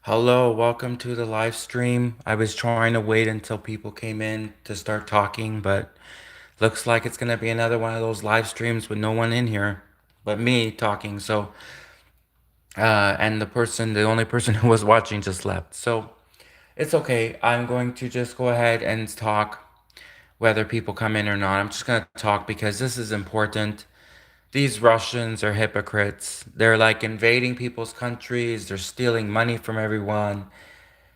Hello, welcome to the live stream. I was trying to wait until people came in to start talking, but looks like it's gonna be another one of those live streams with no one in here but me talking. And the only person who was watching just left. So, it's okay. I'm going to just go ahead and talk whether people come in or not. I'm just gonna talk because this is important. These Russians are hypocrites. They're like invading people's countries, they're stealing money from everyone.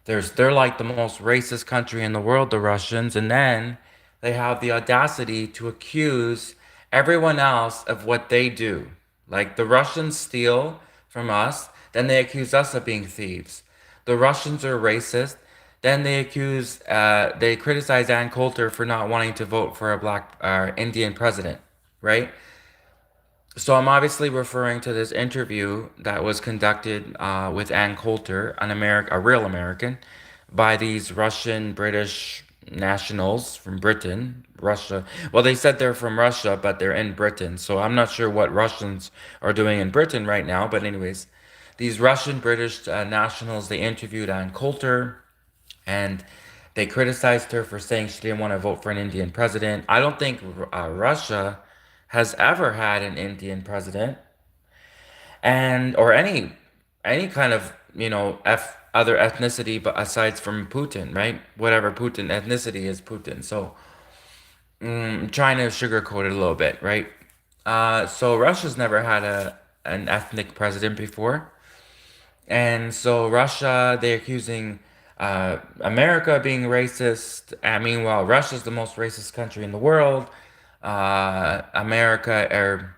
They're like the most racist country in the world, the Russians, and then they have the audacity to accuse everyone else of what they do. Like the Russians steal from us, then they accuse us of being thieves. The Russians are racist, then they criticize Ann Coulter for not wanting to vote for a black Indian president, right? So I'm obviously referring to this interview that was conducted with Ann Coulter, a real American, by these Russian British nationals from Britain, Russia. Well, they said they're from Russia, but they're in Britain. So I'm not sure what Russians are doing in Britain right now. But anyways, these Russian British nationals, they interviewed Ann Coulter and they criticized her for saying she didn't want to vote for an Indian president. I don't think Russia has ever had an Indian president, and or any kind of other ethnicity, but aside from Putin, right? Whatever Putin ethnicity is, Putin. So I'm trying to sugarcoat it a little bit, right? So Russia's never had a an ethnic president before. And so Russia, they're accusing America of being racist. And meanwhile, Russia's the most racist country in the world. America, or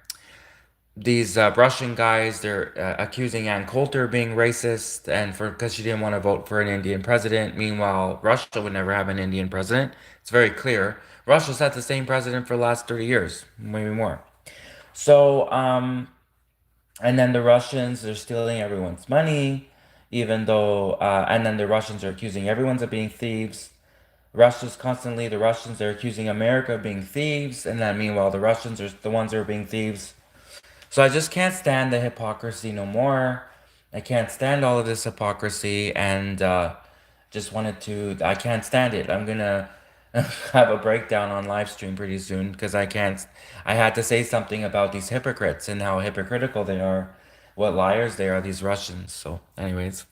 these Russian guys, they're accusing Ann Coulter of being racist and for because she didn't want to vote for an Indian president. Meanwhile, Russia would never have an Indian president. It's very clear. Russia's had the same president for the last 30 years, maybe more. So, and then the Russians, they're stealing everyone's money, even though, and then the Russians are accusing everyone of being thieves. The Russians are accusing America of being thieves, and then meanwhile, the Russians are the ones who are being thieves. So I just can't stand the hypocrisy no more. I can't stand all of this hypocrisy, and I can't stand it. I'm gonna have a breakdown on live stream pretty soon because I had to say something about these hypocrites and how hypocritical they are, what liars they are, these Russians. So, anyways.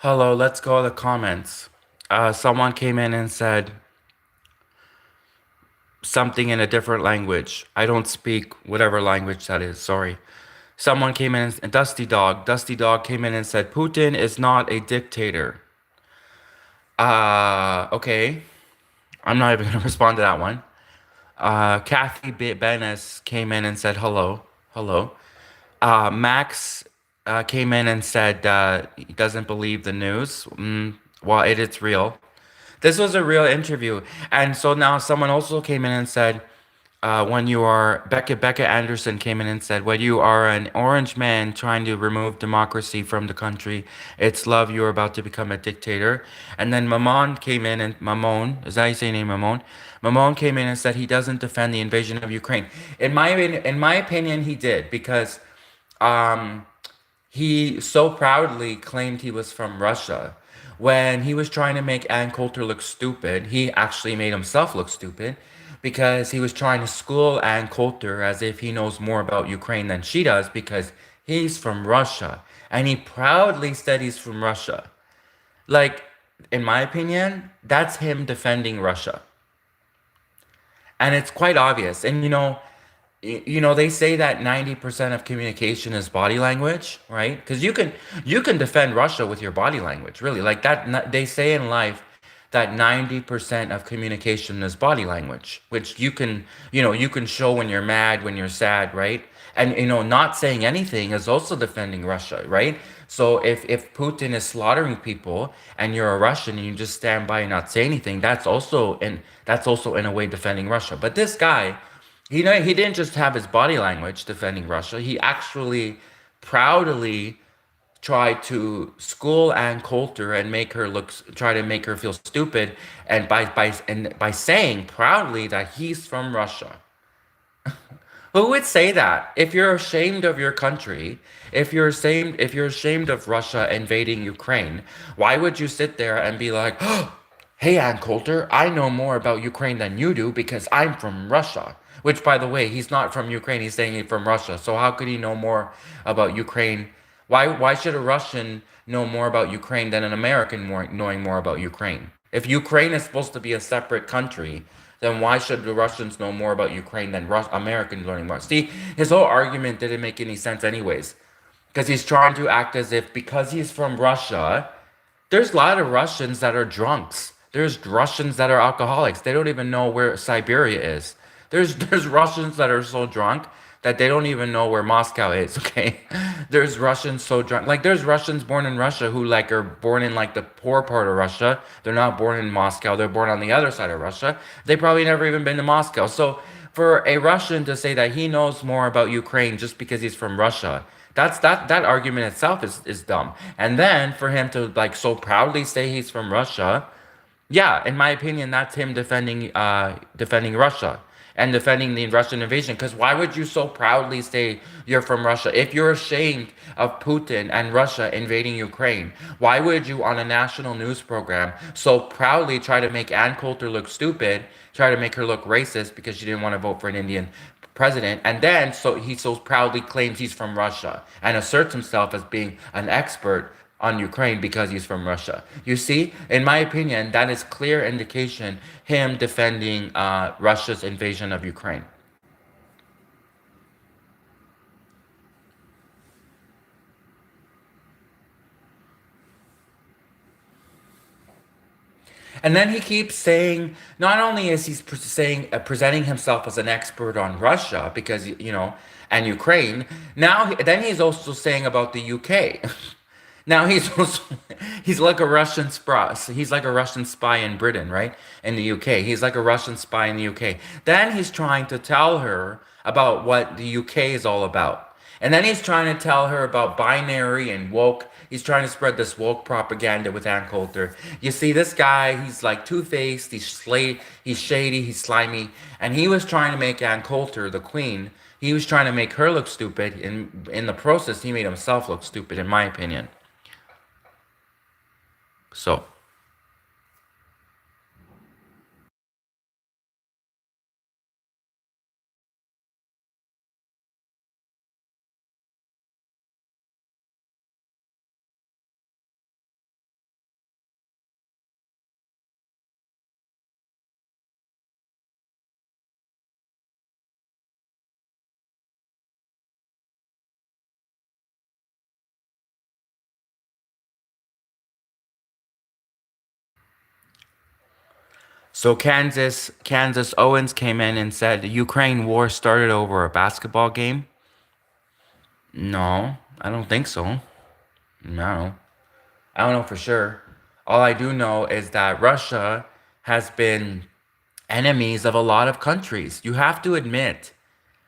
Hello, let's go to the comments. Someone came in and said something in a different language. I don't speak whatever language that is, sorry. Someone came in and Dusty Dog came in and said, Putin is not a dictator. Okay. I'm not even going to respond to that one. Kathy Benes came in and said, hello. Hello. Max came in and said he doesn't believe the news. Well, it's real. This was a real interview. And so now someone also came in and said, when you are, Becca Anderson came in and said, when you are an orange man trying to remove democracy from the country, it's love, you're about to become a dictator. And then Mamon came in and Mamon, is that how you say your name, Mamon? Mamon came in and said he doesn't defend the invasion of Ukraine. In my opinion, he did because um, he so proudly claimed he was from Russia. When he was trying to make Ann Coulter look stupid, he actually made himself look stupid because he was trying to school Ann Coulter as if he knows more about Ukraine than she does because he's from Russia. And he proudly said he's from Russia. Like, in my opinion, that's him defending Russia. And it's quite obvious. And they say that 90% of communication is body language, right? Because you can defend Russia with your body language, really. Like that they say in life that 90% of communication is body language, which you can show when you're mad, when you're sad, right? And not saying anything is also defending Russia, right? So if Putin is slaughtering people and you're a Russian and you just stand by and not say anything, that's also in a way defending Russia. But this guy, he didn't just have his body language defending Russia. He actually proudly tried to school Ann Coulter and try to make her feel stupid, and by saying proudly that he's from Russia. Who would say that? If you're ashamed of your country, if you're ashamed of Russia invading Ukraine, why would you sit there and be like, oh, "Hey, Ann Coulter, I know more about Ukraine than you do because I'm from Russia." Which, by the way, he's not from Ukraine. He's saying he's from Russia. So how could he know more about Ukraine? Why should a Russian know more about Ukraine than an American knowing more about Ukraine? If Ukraine is supposed to be a separate country, then why should the Russians know more about Ukraine than Americans learning more? See, his whole argument didn't make any sense anyways. Because he's trying to act as if because he's from Russia, there's a lot of Russians that are drunks. There's Russians that are alcoholics. They don't even know where Siberia is. There's Russians that are so drunk that they don't even know where Moscow is, okay? There's Russians so drunk. Like there's Russians born in Russia who like are born in like the poor part of Russia. They're not born in Moscow. They're born on the other side of Russia. They probably never even been to Moscow. So for a Russian to say that he knows more about Ukraine just because he's from Russia, that argument itself is dumb. And then for him to like so proudly say he's from Russia, yeah, in my opinion, that's him defending Russia and defending the Russian invasion. Because why would you so proudly say you're from Russia if you're ashamed of Putin and Russia invading Ukraine? Why would you, on a national news program, so proudly try to make Ann Coulter look stupid, try to make her look racist because she didn't want to vote for an Indian president, and then so he so proudly claims he's from Russia and asserts himself as being an expert on Ukraine because he's from Russia. You see, in my opinion, that is clear indication him defending Russia's invasion of Ukraine. And then he keeps saying, not only is he presenting himself as an expert on Russia because and Ukraine. Then he's also saying about the UK. Now he's like a Russian spy. He's like a Russian spy in Britain, right? In the UK. He's like a Russian spy in the UK. Then he's trying to tell her about what the UK is all about. And then he's trying to tell her about binary and woke. He's trying to spread this woke propaganda with Ann Coulter. You see, this guy, he's like two-faced, he's shady, he's slimy, and he was trying to make Ann Coulter, the queen, he was trying to make her look stupid. In the process, he made himself look stupid, in my opinion. So. So Kansas Owens came in and said the Ukraine war started over a basketball game. No, I don't think so. No, I don't know for sure. All I do know is that Russia has been enemies of a lot of countries. You have to admit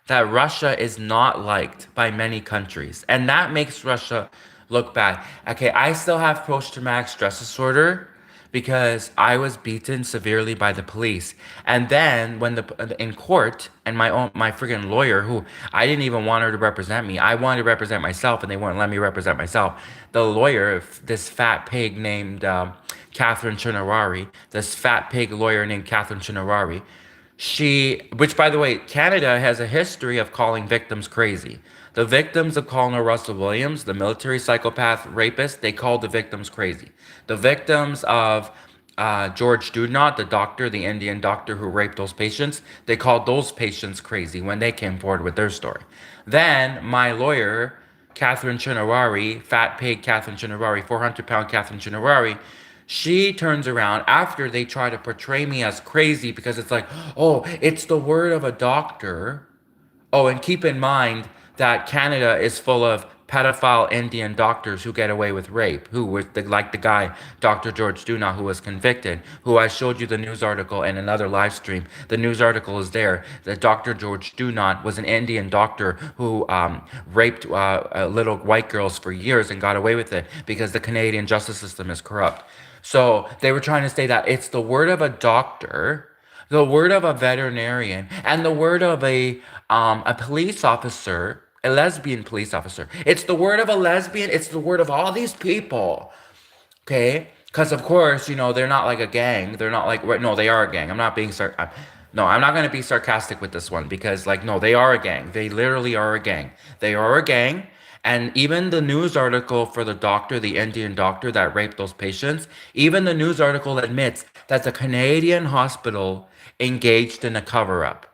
that Russia is not liked by many countries, and that makes Russia look bad. Okay, I still have post-traumatic stress disorder because I was beaten severely by the police. And then when the in court and my friggin' lawyer, who I didn't even want her to represent me, I wanted to represent myself, and they wouldn't let me represent myself. The lawyer, this fat pig named Catherine Chinarari, this fat pig lawyer named Catherine Chinarari, which by the way, Canada has a history of calling victims crazy. The victims of Colonel Russell Williams, the military psychopath rapist, they called the victims crazy. The victims of George Dudnot, the doctor, the Indian doctor who raped those patients, they called those patients crazy when they came forward with their story. Then my lawyer, Catherine Chinarari, fat pig Catherine Chinarari, 400-pound Catherine Chinarari, she turns around after they try to portray me as crazy because it's like, oh, it's the word of a doctor. Oh, and keep in mind that Canada is full of pedophile Indian doctors who get away with rape, who was like the guy, Dr. George Duna, who was convicted, who I showed you the news article in another live stream. The news article is there that Dr. George Duna was an Indian doctor who raped little white girls for years and got away with it because the Canadian justice system is corrupt. So they were trying to say that it's the word of a doctor, the word of a veterinarian, and the word of a police officer, a lesbian police officer. It's the word of a lesbian. It's the word of all these people. Okay, because of course, they're not like a gang. They're not like no, they are a gang. I'm not being no, I'm not gonna be sarcastic with this one because like no, they are a gang. They literally are a gang. They are a gang. And even the news article for the doctor, the Indian doctor that raped those patients, even the news article admits that the Canadian hospital engaged in a cover up.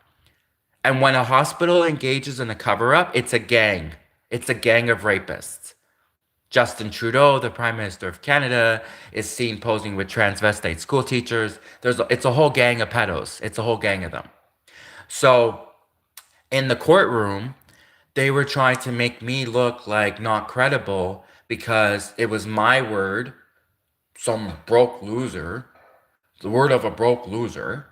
And when a hospital engages in a cover up, it's a gang. It's a gang of rapists. Justin Trudeau, the Prime Minister of Canada, is seen posing with transvestite school teachers. It's a whole gang of pedos. It's a whole gang of them. So in the courtroom, they were trying to make me look like not credible because it was my word, some broke loser, the word of a broke loser,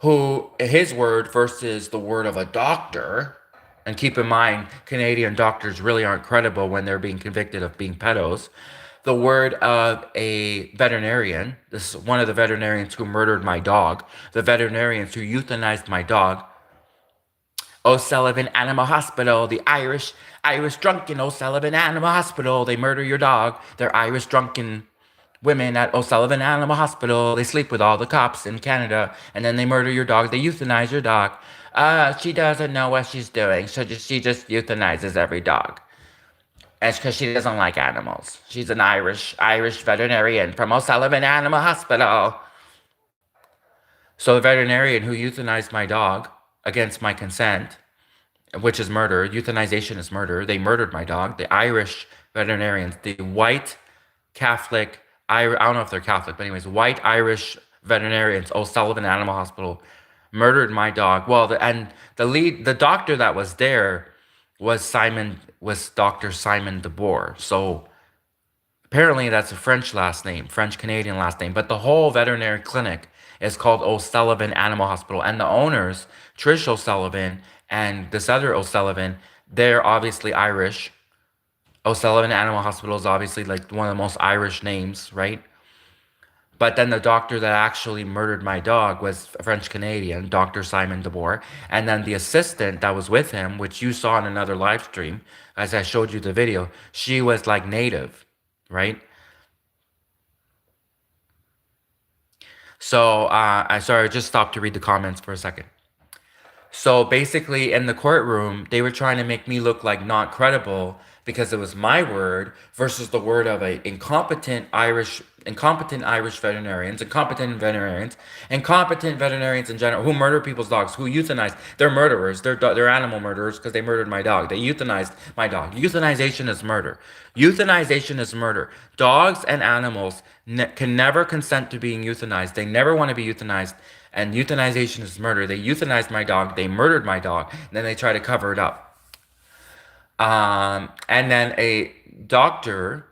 who his word versus the word of a doctor. And keep in mind, Canadian doctors really aren't credible when they're being convicted of being pedos. The word of a veterinarian, this is one of the veterinarians who murdered my dog, the veterinarians who euthanized my dog. O'Sullivan Animal Hospital, the Irish drunken O'Sullivan Animal Hospital, they murder your dog. They're Irish drunken women at O'Sullivan Animal Hospital. They sleep with all the cops in Canada, and then they murder your dog. They euthanize your dog. She doesn't know what she's doing, so she just euthanizes every dog. And it's because she doesn't like animals. She's an Irish veterinarian from O'Sullivan Animal Hospital. So the veterinarian who euthanized my dog against my consent, which is murder, euthanization is murder. They murdered my dog. The Irish veterinarians, the white Catholic, I don't know if they're Catholic, but anyways, white Irish veterinarians, O'Sullivan Animal Hospital, murdered my dog. Well, the doctor that was there was Dr. Simon DeBoer. So apparently that's a French last name, French Canadian last name, but the whole veterinary clinic is called O'Sullivan Animal Hospital, and the owners, Trish O'Sullivan and this other O'Sullivan, they're obviously Irish. O'Sullivan Animal Hospital is obviously like one of the most Irish names, right? But then the doctor that actually murdered my dog was French Canadian, Dr. Simon DeBoer. And then the assistant that was with him, which you saw in another live stream, as I showed you the video, she was like native, right? So I sorry, I just stopped to read the comments for a second. So basically, in the courtroom, they were trying to make me look like not credible because it was my word versus the word of a incompetent Irish incompetent Irish veterinarians, incompetent veterinarians in general who murder people's dogs, who euthanize. They're murderers. They're animal murderers because they murdered my dog. They euthanized my dog. Euthanization is murder. Euthanization is murder. Dogs and animals can never consent to being euthanized. They never want to be euthanized. And euthanization is murder. They euthanized my dog. They murdered my dog. And then they try to cover it up. And then a doctor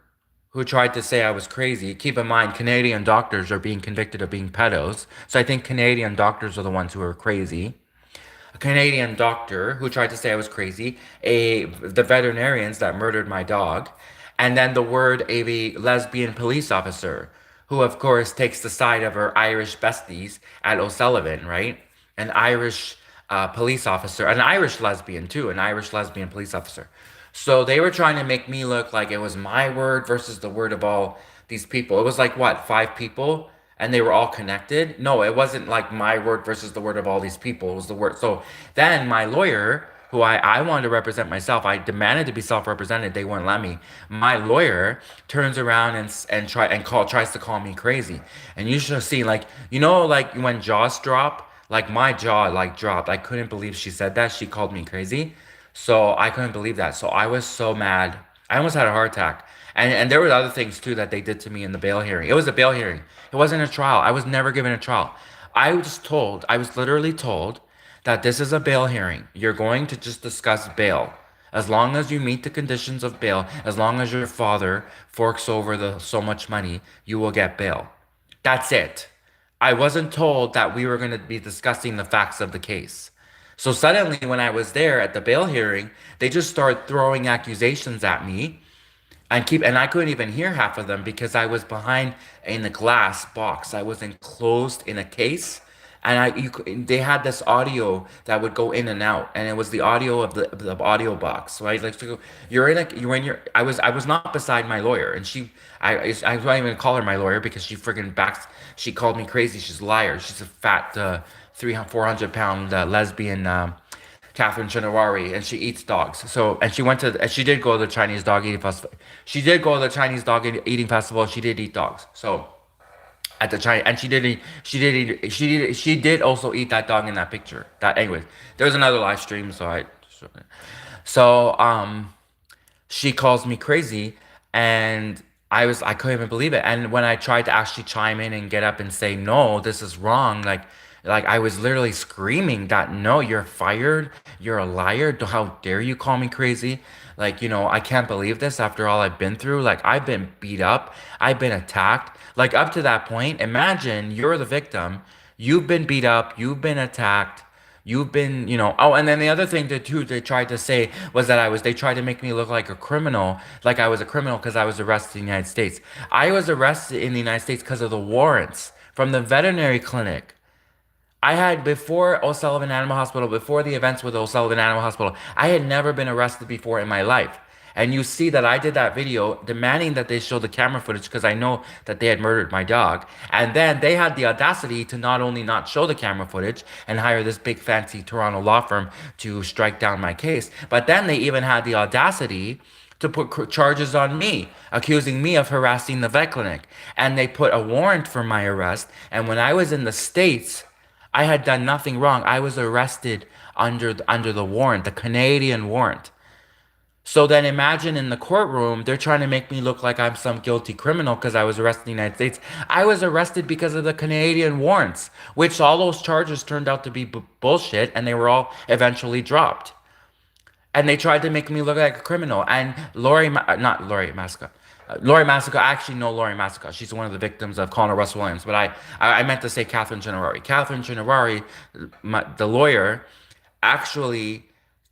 who tried to say I was crazy. Keep in mind, Canadian doctors are being convicted of being pedos. So I think Canadian doctors are the ones who are crazy. A Canadian doctor who tried to say I was crazy, the veterinarians that murdered my dog, and then the word a lesbian police officer, who of course takes the side of her Irish besties at O'Sullivan, right? An Irish police officer, an Irish lesbian too, an Irish lesbian police officer. So they were trying to make me look like it was my word versus the word of all these people. It was like what, five people? And they were all connected? No, it wasn't like my word versus the word of all these people. It was the word. So then my lawyer, who I wanted to represent myself, I demanded to be self-represented. They wouldn't let me. My lawyer turns around tries to call me crazy. And you should have seen, like, like when jaws drop, like my jaw like dropped. I couldn't believe she said that. She called me crazy. So I couldn't believe that. So I was so mad. I almost had a heart attack. And there were other things too that they did to me in the bail hearing. It was a bail hearing. It wasn't a trial. I was never given a trial. I was literally told that this is a bail hearing. You're going to just discuss bail. As long as you meet the conditions of bail, as long as your father forks over the so much money, you will get bail. That's it. I wasn't told that we were going to be discussing the facts of the case. So suddenly, when I was there at the bail hearing, they just started throwing accusations at me and I couldn't even hear half of them because I was behind in a glass box. I was enclosed in a case, and they had this audio that would go in and out, and it was the audio of the audio box. So I like to go. You're in your. I was not beside my lawyer, and I don't even call her my lawyer because she friggin' backs. She called me crazy. She's a liar. She's a fat 300 400 pound lesbian. Catherine Chinawari, and she eats dogs. So, and she did go to the Chinese dog eating festival. She did go to the Chinese dog eating festival. She did eat dogs. So, at the China, and she did also eat that dog in that picture. That, anyways, there was another live stream, so she calls me crazy, and I couldn't even believe it. And when I tried to actually chime in and get up and say no, this is wrong, like I was literally screaming that no, you're fired, you're a liar, how dare you call me crazy? Like, I can't believe this after all I've been through. Like, I've been beat up, I've been attacked. Like, up to that point, imagine you're the victim, you've been beat up, you've been attacked. You've been, oh, and then the other thing that too they tried to say was that they tried to make me look like a criminal, like I was a criminal because I was arrested in the United States. I was arrested in the United States because of the warrants from the veterinary clinic. I had, before O'Sullivan Animal Hospital, before the events with O'Sullivan Animal Hospital, I had never been arrested before in my life. And you see that I did that video demanding that they show the camera footage because I know that they had murdered my dog. And then they had the audacity to not only not show the camera footage and hire this big fancy Toronto law firm to strike down my case, but then they even had the audacity to put charges on me, accusing me of harassing the vet clinic. And they put a warrant for my arrest. And when I was in the States, I had done nothing wrong. I was arrested under the warrant, the Canadian warrant. So then imagine in the courtroom, they're trying to make me look like I'm some guilty criminal because I was arrested in the United States. I was arrested because of the Canadian warrants, which all those charges turned out to be bullshit, and they were all eventually dropped. And they tried to make me look like a criminal. And not Lori Masca. Lori Massica, I actually know Lori Massica. She's one of the victims of Connor Russell Williams. But I meant to say Catherine Chinawari. Catherine Chinawari, the lawyer, actually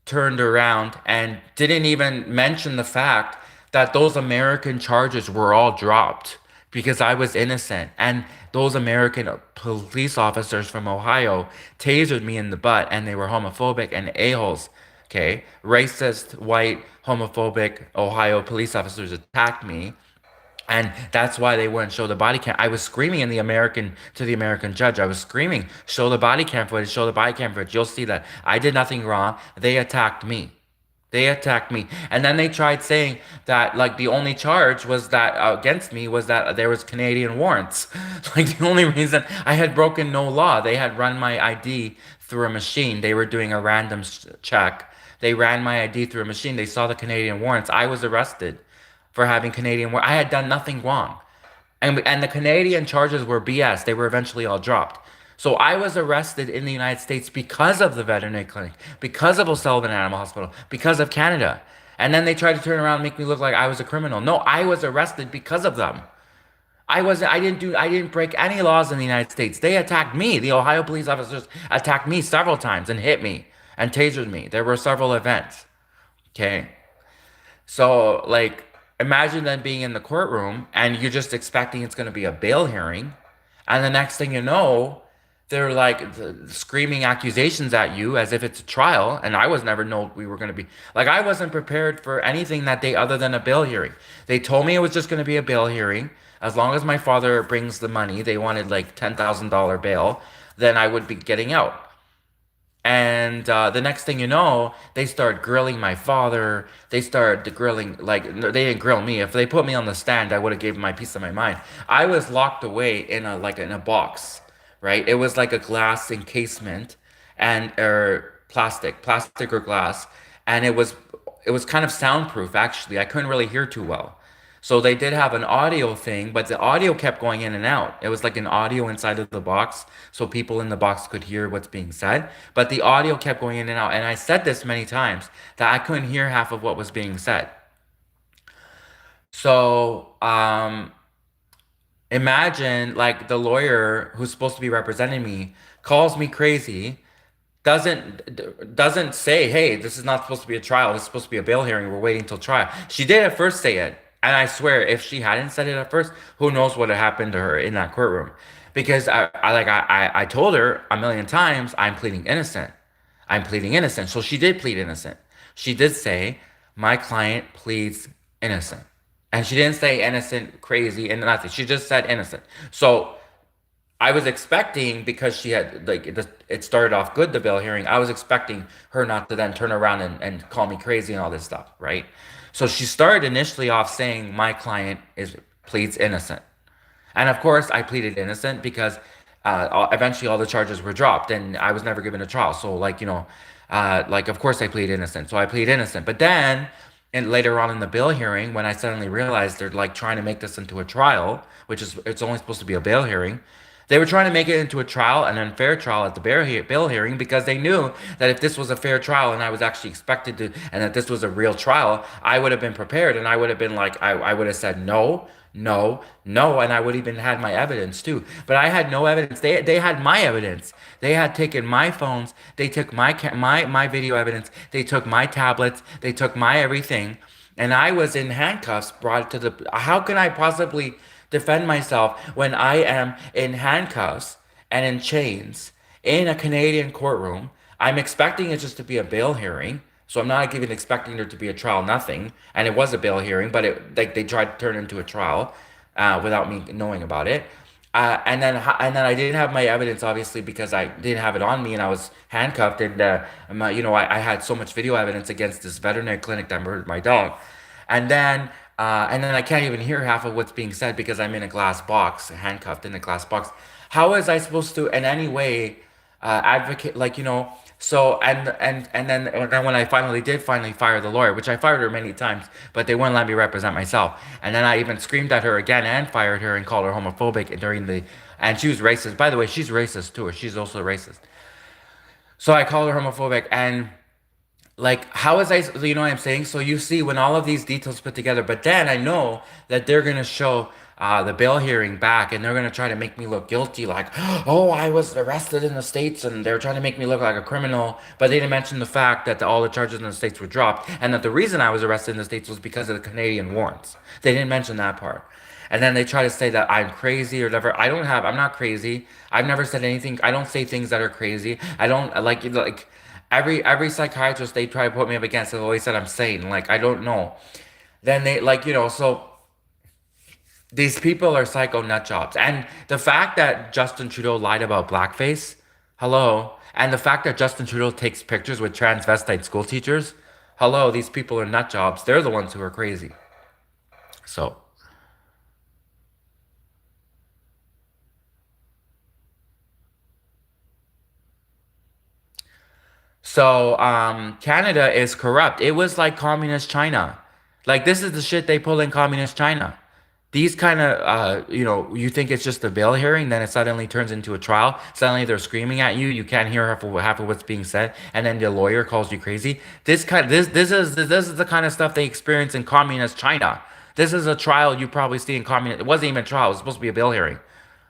turned around and didn't even mention the fact that those American charges were all dropped because I was innocent. And those American police officers from Ohio tasered me in the butt, and they were homophobic and a-holes. Okay, racist, white, homophobic Ohio police officers attacked me, and that's why they wouldn't show the body cam. I was screaming to the American judge. I was screaming, "Show the body cam footage! Show the body cam footage! You'll see that I did nothing wrong. They attacked me." They attacked me. And then they tried saying that like the only charge was that against me was that there was Canadian warrants. Like the only reason I had broken no law. They had run my ID through a machine. They were doing a random check. They ran my ID through a machine. They saw the Canadian warrants. I was arrested for having Canadian warrants. I had done nothing wrong. And the Canadian charges were BS. They were eventually all dropped. So I was arrested in the United States because of the veterinary clinic, because of O'Sullivan Animal Hospital, because of Canada. And then they tried to turn around and make me look like I was a criminal. No, I was arrested because of them. I didn't break any laws in the United States. They attacked me. The Ohio police officers attacked me several times and hit me and tasered me. There were several events. Okay. So, like, imagine then being in the courtroom and you're just expecting it's going to be a bail hearing. And the next thing you know, they're like screaming accusations at you as if it's a trial. And I was never know we were going to be like, I wasn't prepared for anything that day other than a bail hearing. They told me it was just going to be a bail hearing. As long as my father brings the money, they wanted like $10,000 bail, then I would be getting out. And the next thing you know, they start grilling my father. They start grilling, like, no, they didn't grill me. If they put me on the stand, I would have given my piece of my mind. I was locked away in a like in a box, right? It was like a glass encasement and or plastic or glass, and it was kind of soundproof actually. I couldn't really hear too well. So they did have an audio thing, but the audio kept going in and out. It was like an audio inside of the box, so people in the box could hear what's being said. But the audio kept going in and out. And I said this many times that I couldn't hear half of what was being said. So imagine like the lawyer who's supposed to be representing me calls me crazy, doesn't say, "Hey, this is not supposed to be a trial. This is supposed to be a bail hearing. We're waiting till trial." She did at first say it, and I swear, if she hadn't said it at first, who knows what had happened to her in that courtroom? Because I told her a million times, I'm pleading innocent. I'm pleading innocent. So she did plead innocent. She did say, my client pleads innocent. And she didn't say innocent, crazy, and nothing. She just said innocent. So I was expecting because she had like it started off good the bail hearing. I was expecting her not to then turn around and call me crazy and all this stuff, right? So she started initially off saying my client is pleads innocent, and of course I pleaded innocent because eventually all the charges were dropped and I was never given a trial. So like like of course I plead innocent. So I plead innocent, but then and later on in the bail hearing, when I suddenly realized they're like trying to make this into a trial, which is it's only supposed to be a bail hearing. They were trying to make it into a trial, an unfair trial at the bail hearing because they knew that if this was a fair trial and I was actually expected to, and that this was a real trial, I would have been prepared and I would have been like, I would have said no, no, no, and I would even had my evidence too. But I had no evidence. They had my evidence. They had taken my phones. They took my video evidence. They took my tablets. They took my everything, and I was in handcuffs brought to the. How can I possibly defend myself when I am in handcuffs and in chains in a Canadian courtroom? I'm expecting it just to be a bail hearing. So I'm not even expecting there to be a trial, nothing. And it was a bail hearing, but it like they tried to turn it into a trial without me knowing about it. And then I didn't have my evidence obviously because I didn't have it on me and I was handcuffed and I had so much video evidence against this veterinary clinic that murdered my dog. And then I can't even hear half of what's being said because I'm in a glass box, handcuffed in a glass box. How is I supposed to in any way advocate so and then when I finally fire the lawyer, which I fired her many times, but they wouldn't let me represent myself. And then I even screamed at her again and fired her and called her homophobic during the and she was racist. By the way, she's racist too. She's also racist. So I called her homophobic and like how is I you know what I'm saying? So you see when all of these details put together, but then I know that they're gonna show the bail hearing back and they're gonna try to make me look guilty, like, oh, I was arrested in the States and they're trying to make me look like a criminal, but they didn't mention the fact that all the charges in the States were dropped and that the reason I was arrested in the States was because of the Canadian warrants. They didn't mention that part. And then they try to say that I'm crazy or whatever. I'm not crazy. I've never said anything. I don't say things that are crazy. I don't like every psychiatrist they try to put me up against have always said I'm sane. Like I don't know. Then they so these people are psycho nut jobs. And the fact that Justin Trudeau lied about blackface, hello, and the fact that Justin Trudeau takes pictures with transvestite school teachers, Hello, these people are nut jobs. They're the ones who are crazy. So, Canada is corrupt. It was like communist China. Like this is the shit they pull in communist China. These kind of, you think it's just a bail hearing, then it suddenly turns into a trial. Suddenly they're screaming at you. You can't hear half of what's being said, and then the lawyer calls you crazy. This is the kind of stuff they experience in communist China. This is a trial you probably see in communist. It wasn't even a trial. It was supposed to be a bail hearing.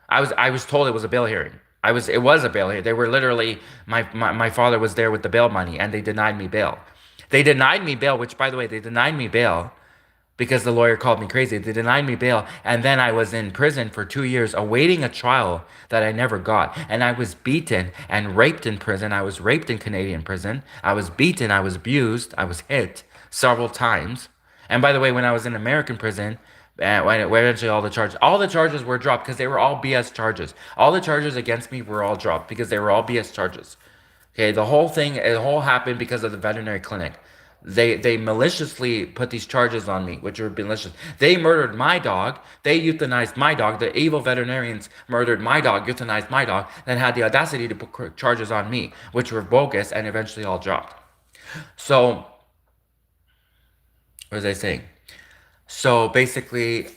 I was told it was a bail hearing. It was a bail hearing. They were literally my father was there with the bail money, and they denied me bail. They denied me bail, which by the way, they denied me bail because the lawyer called me crazy. They denied me bail, and then I was in prison for 2 years awaiting a trial that I never got. And I was beaten and raped in prison. I was raped in Canadian prison. I was beaten. I was abused. I was hit several times. And by the way, when I was in American prison, when eventually all the charges were dropped because they were all BS charges. All the charges against me were all dropped because they were all BS charges. Okay, the whole happened because of the veterinary clinic. They maliciously put these charges on me, which were malicious. They murdered my dog. They euthanized my dog. The evil veterinarians murdered my dog, euthanized my dog, then had the audacity to put charges on me, which were bogus and eventually all dropped. So, what was I saying? So basically,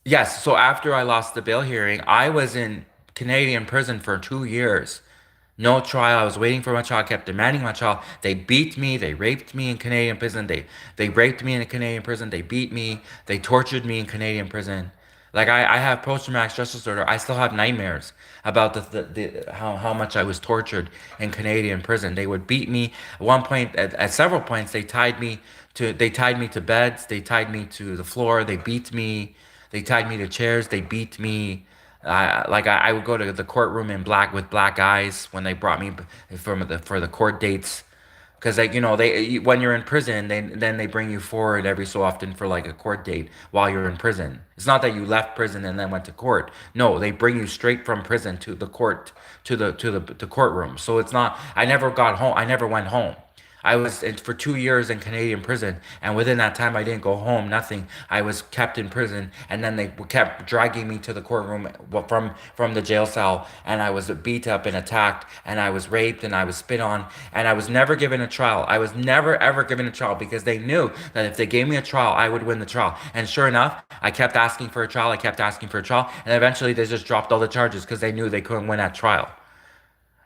yes. So after I lost the bail hearing, I was in Canadian prison for 2 years. No trial. I was waiting for my trial. I kept demanding my trial. They beat me. They raped me in Canadian prison. They raped me in a Canadian prison. They beat me. They tortured me in Canadian prison. Like I have post-traumatic stress disorder. I still have nightmares about how much I was tortured in Canadian prison. They would beat me. At one point, at several points, they tied me to beds. They tied me to the floor. They beat me. They tied me to chairs. They beat me. I would go to the courtroom in black with black eyes when they brought me for the court dates. Because like they when you're in prison, then they bring you forward every so often for like a court date while you're in prison. It's not that you left prison and then went to court. No, they bring you straight from prison to the court to the courtroom. So it's not. I never got home. I never went home. I was for 2 years in Canadian prison, and within that time, I didn't go home. Nothing. I was kept in prison, and then they kept dragging me to the courtroom from the jail cell, and I was beat up and attacked, and I was raped, and I was spit on, and I was never given a trial. I was never ever given a trial because they knew that if they gave me a trial, I would win the trial. And sure enough, I kept asking for a trial. I kept asking for a trial, and eventually they just dropped all the charges because they knew they couldn't win at trial.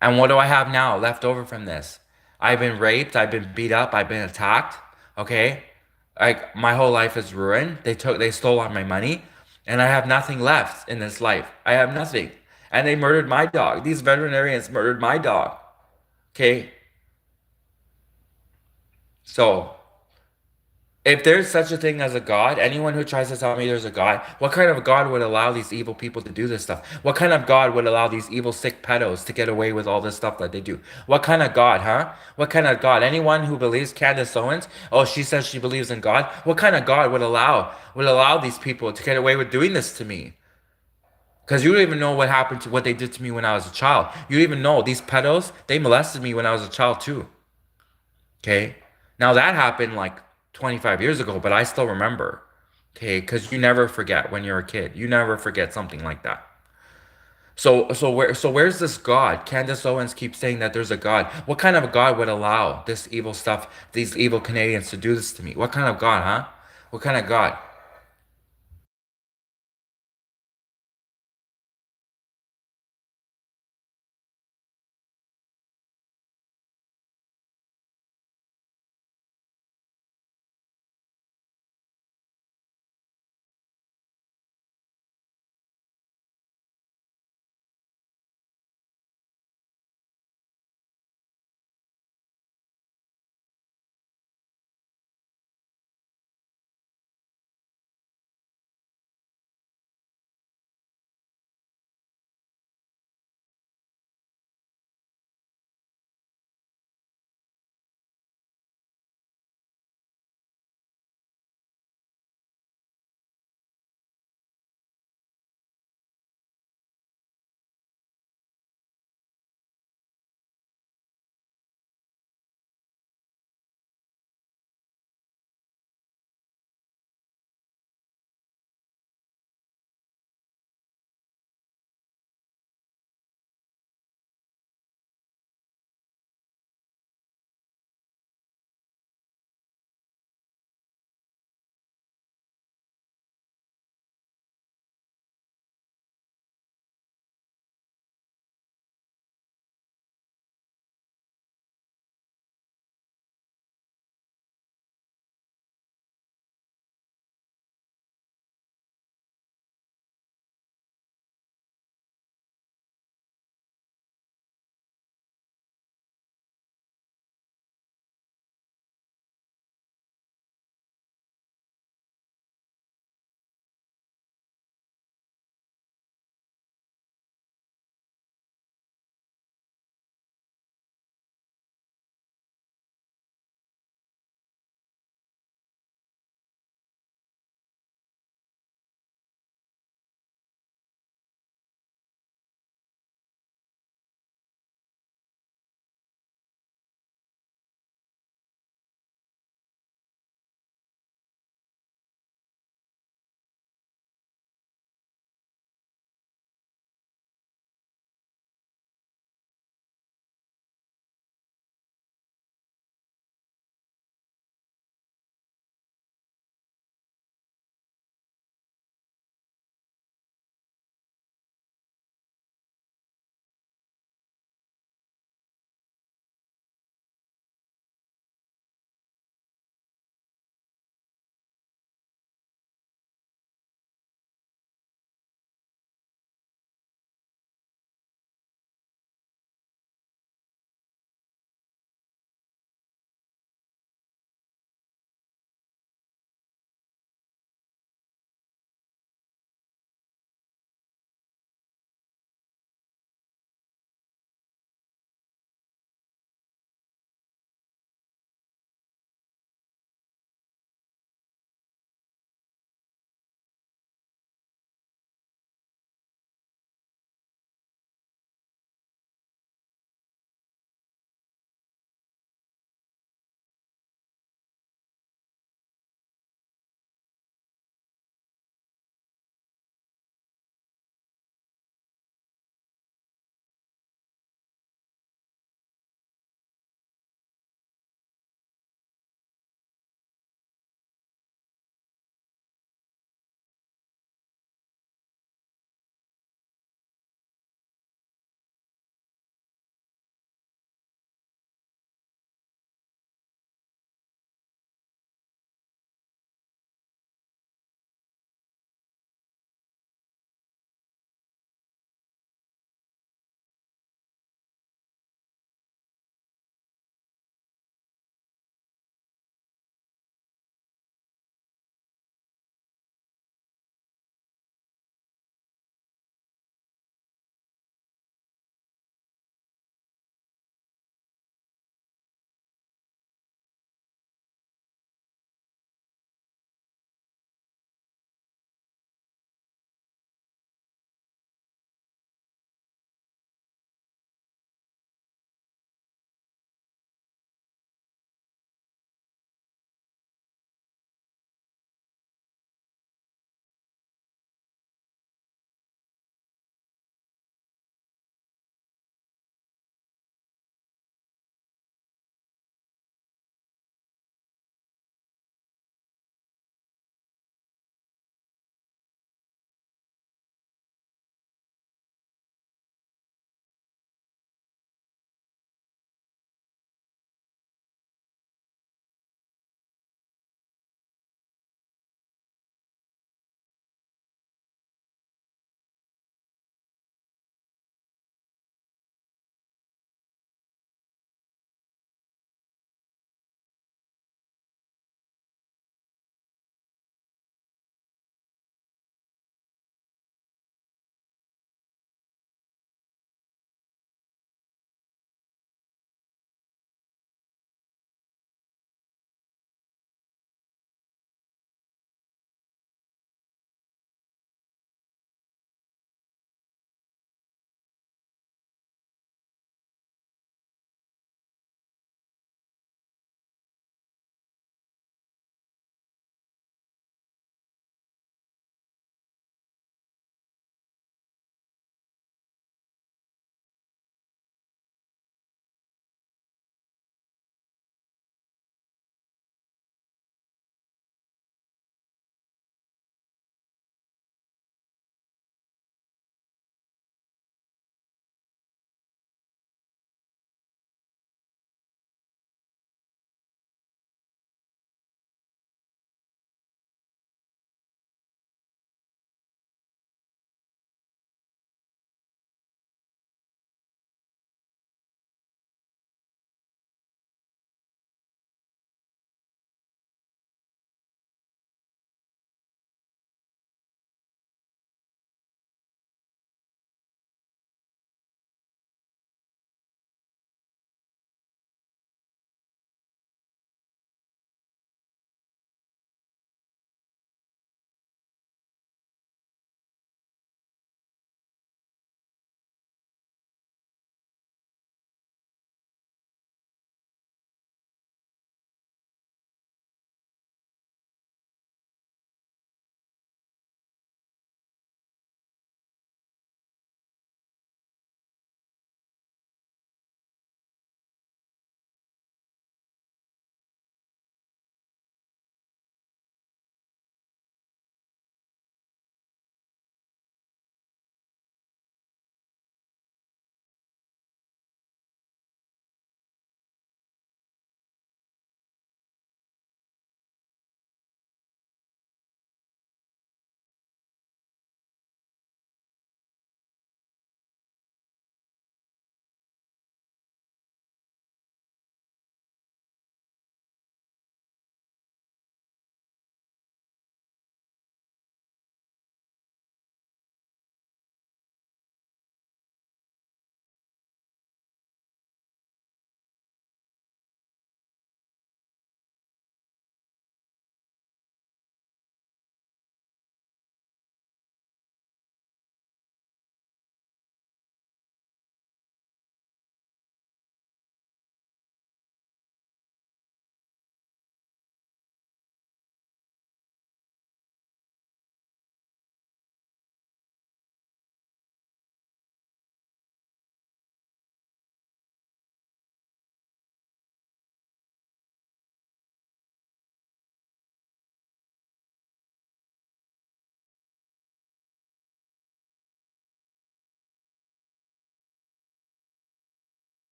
And what do I have now left over from this? I've been raped, I've been beat up, I've been attacked. Okay? Like my whole life is ruined. They stole all my money, and I have nothing left in this life. I have nothing. And they murdered my dog. These veterinarians murdered my dog. Okay? So, if there's such a thing as a God, anyone who tries to tell me there's a God, what kind of God would allow these evil people to do this stuff? What kind of God would allow these evil, sick pedos to get away with all this stuff that they do? What kind of God, huh? What kind of God? Anyone who believes Candace Owens, oh, she says she believes in God. What kind of God would allow these people to get away with doing this to me? Because you don't even know what happened to what they did to me when I was a child. You don't even know these pedos, they molested me when I was a child too. Okay. Now that happened like 25 years ago, but I still remember. Okay. Because you never forget when you're a kid. You never forget something like that. So where's this God? Candace Owens keeps saying that there's a God. What kind of a God would allow this evil stuff, these evil Canadians to do this to me? What kind of God, huh? What kind of God?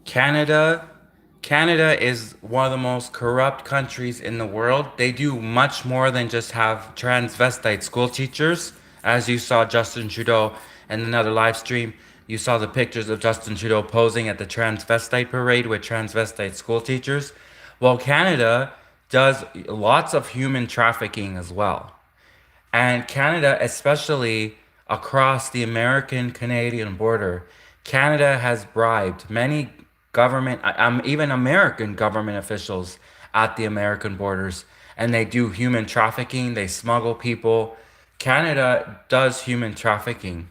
Canada, Canada is one of the most corrupt countries in the world. They do much more than just have transvestite school teachers. As you saw Justin Trudeau in another live stream, you saw the pictures of Justin Trudeau posing at the transvestite parade with transvestite school teachers. Well, Canada does lots of human trafficking as well. And Canada, especially across the American Canadian border, Canada has bribed many government, even American government officials at the American borders, and they do human trafficking, they smuggle people. Canada does human trafficking.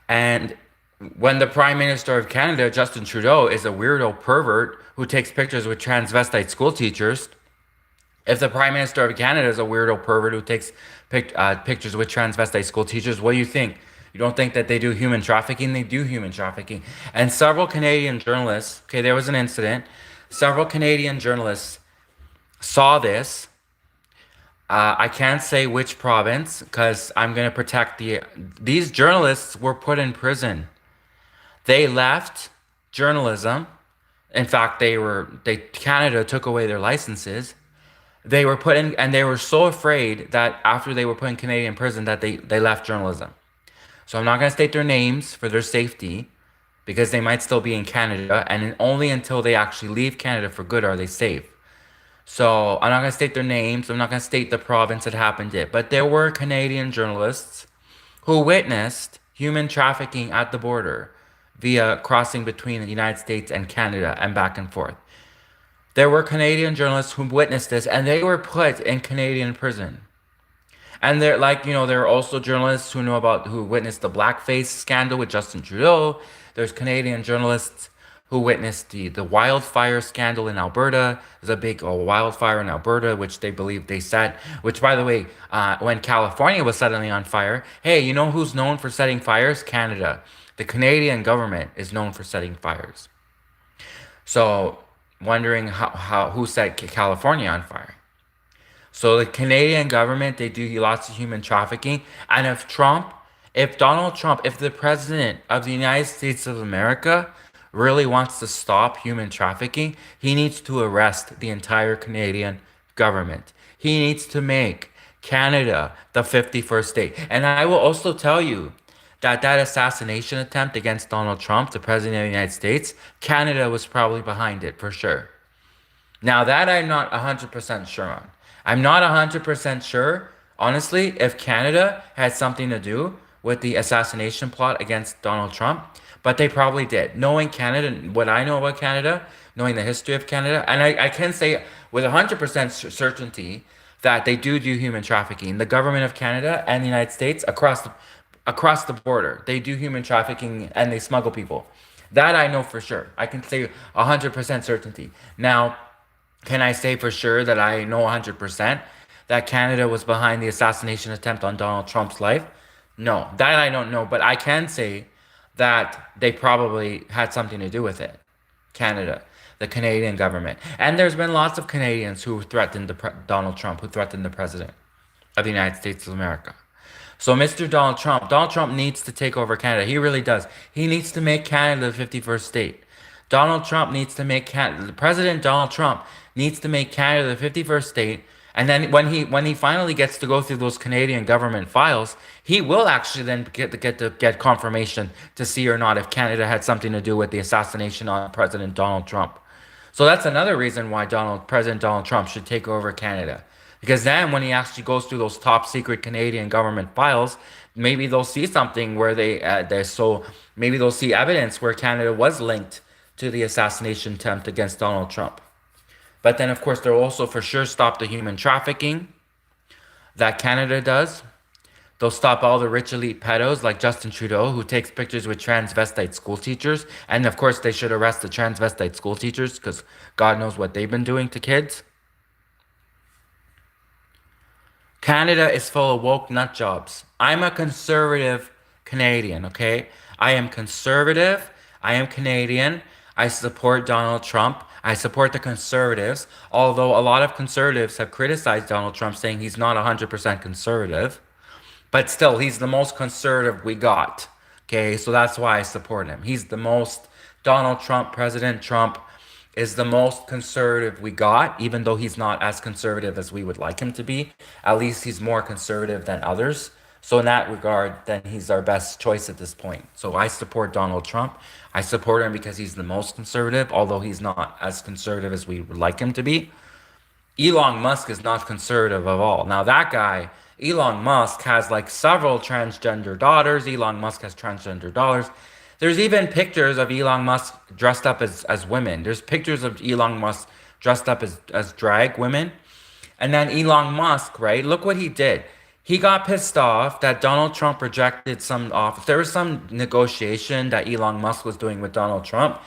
And when the Prime Minister of Canada, Justin Trudeau, is a weirdo pervert who takes pictures with transvestite school teachers, if the Prime Minister of Canada is a weirdo pervert who takes pictures with transvestite school teachers, what do you think? You don't think that they do human trafficking? They do human trafficking. And several Canadian journalists, okay, there was an incident. Several Canadian journalists saw this. I can't say which province because I'm going to protect the. These journalists were put in prison. They left journalism. In fact, Canada took away their licenses. They were put in, and they were so afraid that after they were put in Canadian prison that they left journalism. So I'm not going to state their names for their safety because they might still be in Canada, and only until they actually leave Canada for good are they safe. So I'm not going to state their names. I'm not going to state the province it happened in. But there were Canadian journalists who witnessed human trafficking at the border via crossing between the United States and Canada and back and forth. There were Canadian journalists who witnessed this, and they were put in Canadian prison. And they're like, there are also journalists who witnessed the blackface scandal with Justin Trudeau. There's Canadian journalists who witnessed the wildfire scandal in Alberta. There's a big wildfire in Alberta, which they believe they set. Which, by the way, when California was suddenly on fire, hey, you know who's known for setting fires? Canada. The Canadian government is known for setting fires. So, wondering who set California on fire. So the Canadian government, they do lots of human trafficking. And if Donald Trump, if the president of the United States of America really wants to stop human trafficking, he needs to arrest the entire Canadian government. He needs to make Canada the 51st state. And I will also tell you that assassination attempt against Donald Trump, the president of the United States, Canada was probably behind it for sure. Now that I'm not 100% sure on. I'm not 100% sure, honestly, if Canada had something to do with the assassination plot against Donald Trump, but they probably did. Knowing Canada, what I know about Canada, knowing the history of Canada, and I can say with 100% certainty that they do human trafficking. The government of Canada and the United States across the border, they do human trafficking and they smuggle people. That I know for sure. I can say 100% certainty. Now, can I say for sure that I know 100% that Canada was behind the assassination attempt on Donald Trump's life? No, that I don't know, but I can say that they probably had something to do with it. Canada, the Canadian government. And there's been lots of Canadians who threatened Donald Trump, who threatened the president of the United States of America. So Mr. Donald Trump needs to take over Canada. He really does. He needs to make Canada the 51st state. President Donald Trump needs to make Canada the 51st state. And then when he finally gets to go through those Canadian government files, he will actually then get confirmation to see or not if Canada had something to do with the assassination on President Donald Trump. So that's another reason why President Donald Trump should take over Canada. Because then when he actually goes through those top secret Canadian government files, maybe they'll see something where maybe they'll see evidence where Canada was linked to the assassination attempt against Donald Trump. But then, of course, they'll also for sure stop the human trafficking that Canada does. They'll stop all the rich elite pedos like Justin Trudeau, who takes pictures with transvestite school teachers. And of course, they should arrest the transvestite school teachers because God knows what they've been doing to kids. Canada is full of woke nut jobs. I'm a conservative Canadian, okay? I am conservative. I am Canadian. I support Donald Trump. I support the conservatives, although a lot of conservatives have criticized Donald Trump saying he's not 100% conservative. But still, he's the most conservative we got. Okay, so that's why I support him. He's the most Donald Trump, President Trump, is the most conservative we got, even though he's not as conservative as we would like him to be. At least he's more conservative than others. So in that regard, then he's our best choice at this point. So I support Donald Trump. I support him because he's the most conservative, although he's not as conservative as we would like him to be. Elon Musk is not conservative at all. Now that guy, Elon Musk, has like several transgender daughters. Elon Musk has transgender daughters. There's even pictures of Elon Musk dressed up as women. There's pictures of Elon Musk dressed up as drag women. And then Elon Musk, right? Look what he did. He got pissed off that Donald Trump rejected some office. There was some negotiation that Elon Musk was doing with Donald Trump.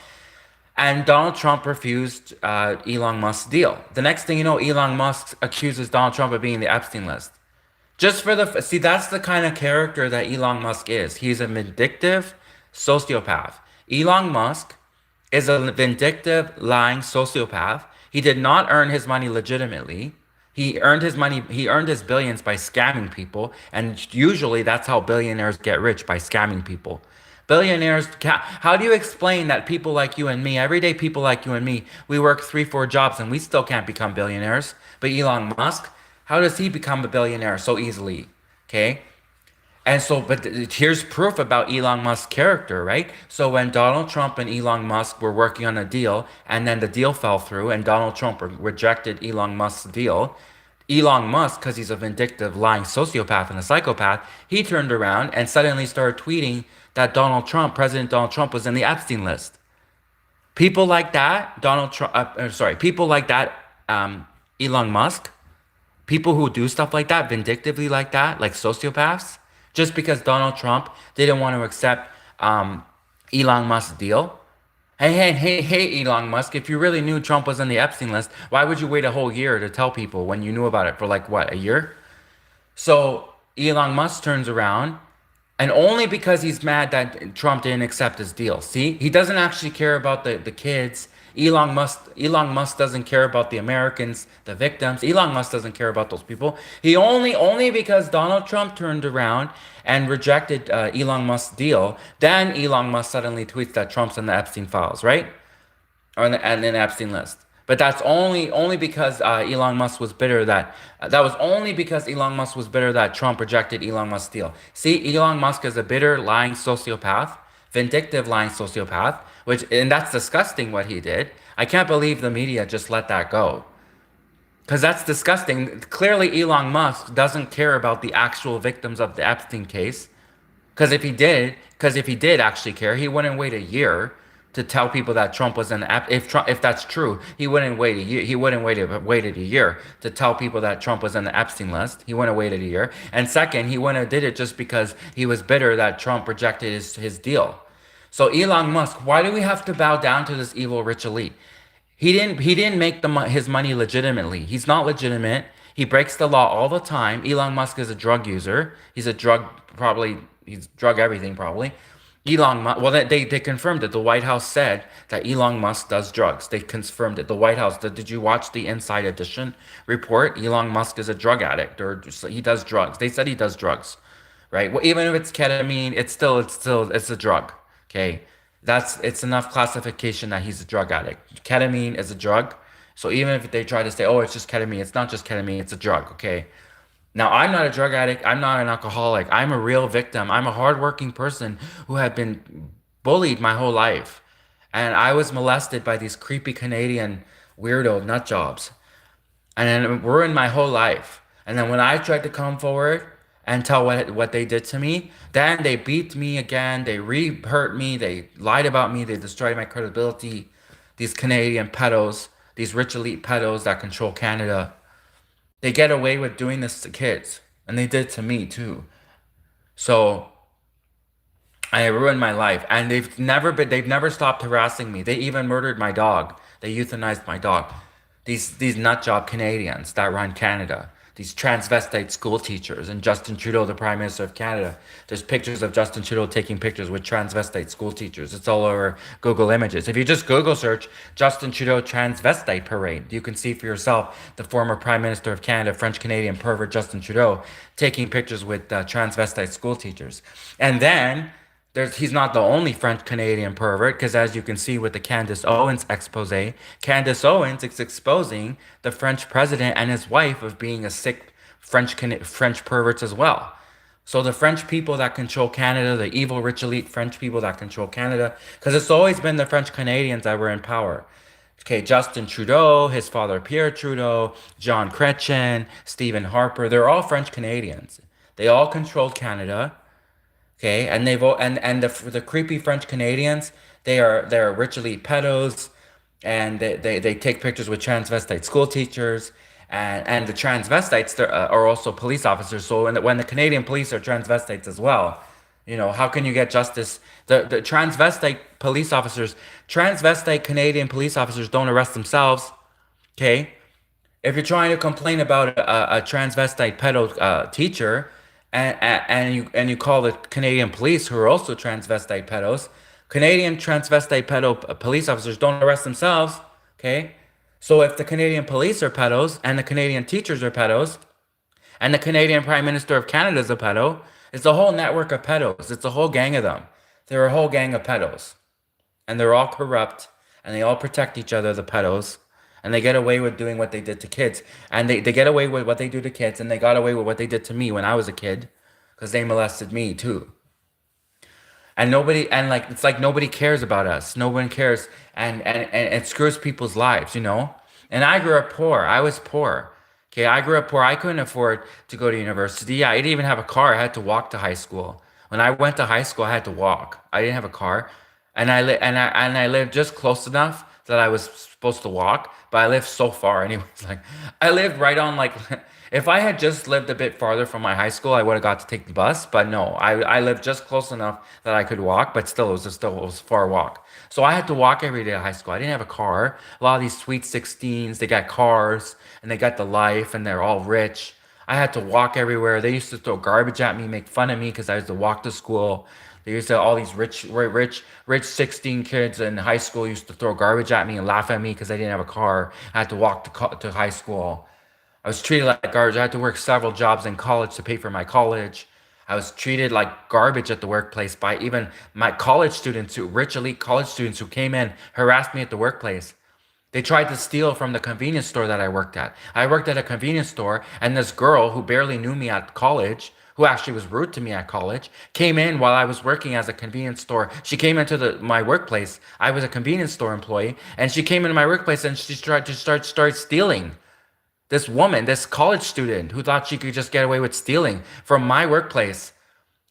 And Donald Trump refused Elon Musk's deal. The next thing you know, Elon Musk accuses Donald Trump of being the Epstein list. Just for the see, that's the kind of character that Elon Musk is. He's a vindictive sociopath. Elon Musk is a vindictive, lying sociopath. He did not earn his money legitimately. He earned his money, he earned his billions by scamming people. And usually that's how billionaires get rich, by scamming people. Billionaires, how do you explain that people like you and me, everyday people like you and me, we work 3, 4 jobs and we still can't become billionaires? But Elon Musk, how does he become a billionaire so easily? Okay. And so, but here's proof about Elon Musk's character, right? So when Donald Trump and Elon Musk were working on a deal, and then the deal fell through, and Donald Trump rejected Elon Musk's deal, Elon Musk, because he's a vindictive, lying sociopath and a psychopath, he turned around and suddenly started tweeting that Donald Trump, President Donald Trump, was in the Epstein list. People like that, people like that, Elon Musk, people who do stuff like that, vindictively like that, like sociopaths, just because Donald Trump didn't want to accept Elon Musk's deal. Hey, Elon Musk, if you really knew Trump was on the Epstein list, why would you wait a whole year to tell people when you knew about it for like, what, a year? So Elon Musk turns around, and only because he's mad that Trump didn't accept his deal. See, he doesn't actually care about the kids. Elon Musk doesn't care about the Americans, the victims. Elon Musk doesn't care about those people. He only because Donald Trump turned around and rejected Elon Musk's deal, then Elon Musk suddenly tweets that Trump's in the Epstein files, right? Or in the Epstein list. But that's only because Elon Musk was bitter that was only because Elon Musk was bitter that Trump rejected Elon Musk's deal. See, Elon Musk is a bitter, lying sociopath, vindictive, lying sociopath, and that's disgusting what he did. I can't believe the media just let that go. Because that's disgusting. Clearly, Elon Musk doesn't care about the actual victims of the Epstein case. Because if he did actually care, he wouldn't wait a year to tell people that Trump was if that's true, he wouldn't wait a year. He wouldn't waited a year to tell people that Trump was on the Epstein list. He wouldn't have waited a year. And second, he wouldn't have did it just because he was bitter that Trump rejected his deal. So Elon Musk, why do we have to bow down to this evil rich elite? He didn't make his money legitimately. He's not legitimate. He breaks the law all the time. Elon Musk is a drug user. He's drug everything probably. Elon Musk, well, they confirmed it. The White House said that Elon Musk does drugs. They confirmed it. The White House, did you watch the Inside Edition report? Elon Musk is a drug addict, or he does drugs. They said he does drugs, right? Well, even if it's ketamine, it's a drug. Okay, it's enough classification that he's a drug addict. Ketamine is a drug. So even if they try to say, oh, it's just ketamine, it's not just ketamine, it's a drug. Okay. Now, I'm not a drug addict. I'm not an alcoholic. I'm a real victim. I'm a hardworking person who had been bullied my whole life. And I was molested by these creepy Canadian weirdo nut jobs. And then ruined my whole life. And then when I tried to come forward and tell what they did to me, then they beat me again. They re-hurt me. They lied about me. They destroyed my credibility. These Canadian pedos, these rich elite pedos that control Canada. They get away with doing this to kids, and they did to me too. So I ruined my life, and they've never stopped harassing me. They even murdered my dog. They euthanized my dog. These nut job Canadians that run Canada. These transvestite school teachers and Justin Trudeau, the Prime Minister of Canada. There's pictures of Justin Trudeau taking pictures with transvestite school teachers. It's all over Google Images. If you just Google search Justin Trudeau transvestite parade, you can see for yourself the former Prime Minister of Canada, French-Canadian pervert Justin Trudeau, taking pictures with transvestite school teachers. And then He's not the only French Canadian pervert, because as you can see with the Candace Owens expose, Candace Owens is exposing the French president and his wife of being a sick French perverts as well. So the French people that control Canada, the evil rich elite French people that control Canada, because it's always been the French Canadians that were in power. Okay, Justin Trudeau, his father Pierre Trudeau, John Chrétien, Stephen Harper, they're all French Canadians. They all controlled Canada. Okay, and the creepy French Canadians, they're rich elite pedos, and they take pictures with transvestite school teachers, and the transvestites are also police officers. So when the Canadian police are transvestites as well, how can you get justice? The transvestite police officers, transvestite Canadian police officers don't arrest themselves. Okay, if you're trying to complain about a transvestite pedo teacher, and you call the Canadian police, who are also transvestite pedos, Canadian transvestite pedo police officers don't arrest themselves. Okay, so if the Canadian police are pedos and the Canadian teachers are pedos and the Canadian Prime Minister of Canada is a pedo, it's a whole network of pedos. It's a whole gang of them. They're a whole gang of pedos, and they're all corrupt, and they all protect each other, the pedos, and they get away with doing what they did to kids, and they get away with what they do to kids, and they got away with what they did to me when I was a kid, because they molested me too. And nobody, and like, it's like nobody cares about us. No one cares, and it screws people's lives. And I grew up poor. I was poor. Okay, I grew up poor. I couldn't afford to go to university. I didn't even have a car. I had to walk to high school. When I went to high school, I had to walk. I didn't have a car, and I lived just close enough that I was supposed to walk, but I lived so far anyways. Like, I lived right on, like, if I had just lived a bit farther from my high school, I would have got to take the bus. But no, I lived just close enough that I could walk, but still, it was a far walk. So I had to walk every day to high school. I didn't have a car. A lot of these sweet 16s, they got cars and they got the life and they're all rich. I had to walk everywhere. They used to throw garbage at me, make fun of me because I used to walk to school. They used to all these rich 16 kids in high school used to throw garbage at me and laugh at me because I didn't have a car. I had to walk to high school. I was treated like garbage. I had to work several jobs in college to pay for my college. I was treated like garbage at the workplace by even my college students, rich elite college students who came in, harassed me at the workplace. They tried to steal from the convenience store that I worked at. I worked at a convenience store, and this girl who barely knew me at college, who actually was rude to me at college, came in while I was working as a convenience store. She came into my workplace. I was a convenience store employee, and she came into my workplace and she tried to start stealing. This woman, this college student who thought she could just get away with stealing from my workplace.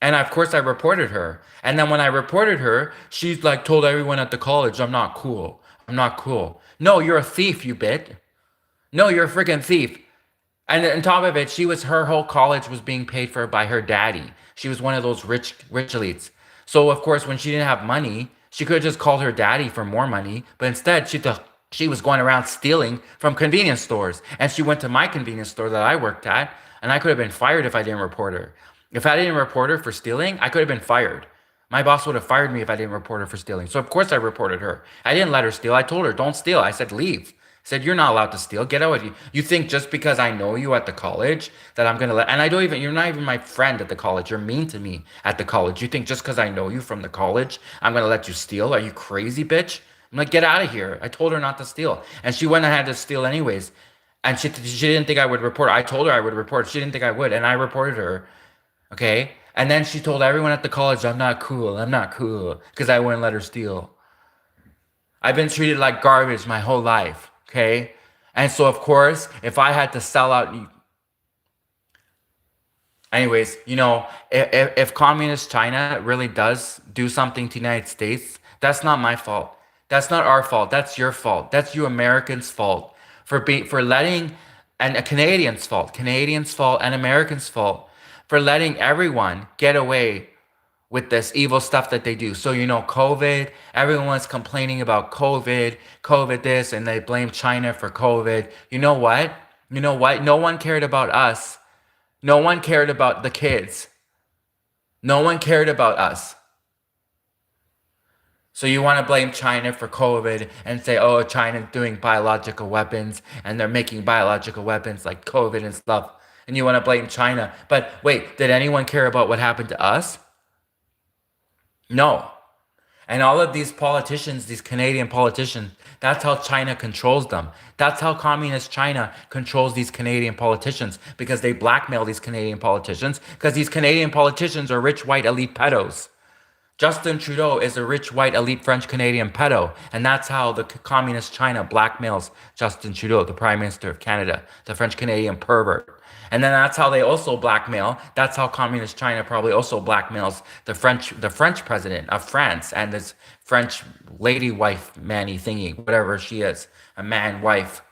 And of course I reported her. And then when I reported her, she's like told everyone at the college, I'm not cool. I'm not cool. No, you're a thief, you bit. No, you're a freaking thief. And on top of it, her whole college was being paid for by her daddy. She was one of those rich elites. So of course, when she didn't have money, she could have just called her daddy for more money. But instead, she was going around stealing from convenience stores. And she went to my convenience store that I worked at, and I could have been fired if I didn't report her. If I didn't report her for stealing, I could have been fired. My boss would have fired me if I didn't report her for stealing. So of course I reported her. I didn't let her steal. I told her, don't steal. I said, leave. I said, you're not allowed to steal. Get out of here. You think just because I know you at the college that I'm going to and you're not even my friend at the college. You're mean to me at the college. You think just because I know you from the college, I'm going to let you steal? Are you crazy, bitch? I'm like, get out of here. I told her not to steal. And she went ahead to steal anyways. And she didn't think I would report. I told her I would report. She didn't think I would. And I reported her. Okay? And then she told everyone at the college, I'm not cool. I'm not cool. Because I wouldn't let her steal. I've been treated like garbage my whole life. Okay? And so, of course, if I had to sell out. Anyways, if communist China really does do something to the United States, that's not my fault. That's not our fault. That's your fault. That's you Americans' fault for letting, and a Canadians' fault, and Americans' fault for letting everyone get away with this evil stuff that they do. So, COVID, everyone's complaining about COVID this, and they blame China for COVID. You know what? No one cared about us. No one cared about the kids. No one cared about us. So you want to blame China for COVID and say, oh, China's doing biological weapons and they're making biological weapons like COVID and stuff. And you want to blame China. But wait, did anyone care about what happened to us? No. And all of these politicians, these Canadian politicians, that's how China controls them. That's how communist China controls these Canadian politicians because they blackmail these Canadian politicians because these Canadian politicians are rich white elite pedos. Justin Trudeau is a rich white elite French Canadian pedo, and that's how the communist China blackmails Justin Trudeau, the Prime Minister of Canada, the French Canadian pervert. And then that's how they also blackmail. That's how communist China probably also blackmails the French president of France and this French lady wife manny thingy, whatever she is, a man wife.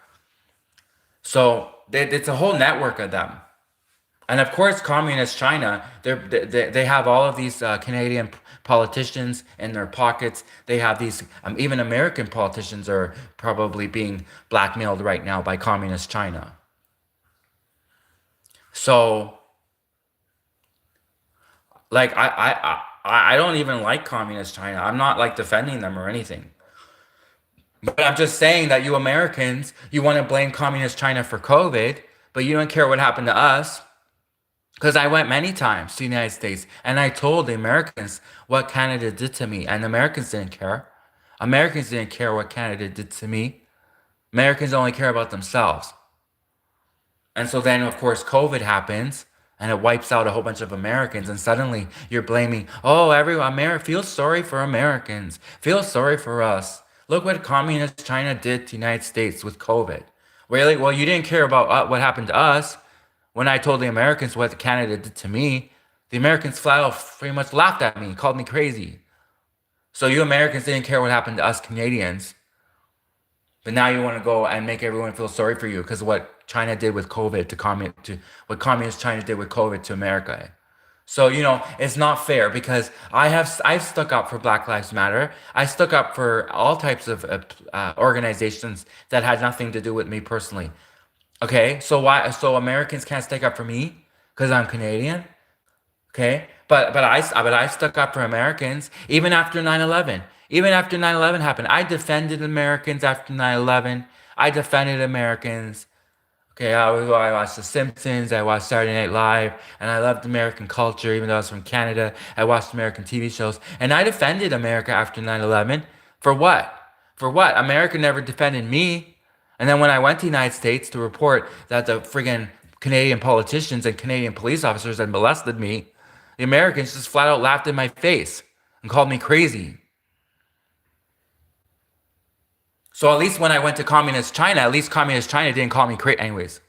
So it's a whole network of them. And of course, communist China, they have all of these Canadian politicians in their pockets. They have these, even American politicians are probably being blackmailed right now by communist China. So, like, I don't even like communist China. I'm not like defending them or anything. But I'm just saying that you Americans, you want to blame communist China for COVID, but you don't care what happened to us. Because I went many times to the United States and I told the Americans what Canada did to me, and the Americans didn't care. Americans didn't care what Canada did to me. Americans only care about themselves. And so then, of course, COVID happens and it wipes out a whole bunch of Americans, and suddenly you're blaming, oh, everyone, feel sorry for Americans, feel sorry for us. Look what communist China did to the United States with COVID. Really? Well, you didn't care about what happened to us. When I told the Americans what Canada did to me, the Americans flat out pretty much laughed at me, called me crazy. So you Americans didn't care what happened to us Canadians, but now you want to go and make everyone feel sorry for you because of what China did with COVID to what communist China did with COVID to America. So it's not fair because I've stuck up for Black Lives Matter. I stuck up for all types of organizations that had nothing to do with me personally. Okay, so why? So Americans can't stick up for me because I'm Canadian. Okay, but I stuck up for Americans even after 9/11. Even after 9/11 happened, I defended Americans after 9/11. I defended Americans. Okay, I watched The Simpsons. I watched Saturday Night Live, and I loved American culture. Even though I was from Canada, I watched American TV shows, and I defended America after 9/11. For what? For what? America never defended me. And then when I went to the United States to report that the friggin' Canadian politicians and Canadian police officers had molested me, the Americans just flat out laughed in my face and called me crazy. So at least when I went to communist China, at least communist China didn't call me crazy. Anyways.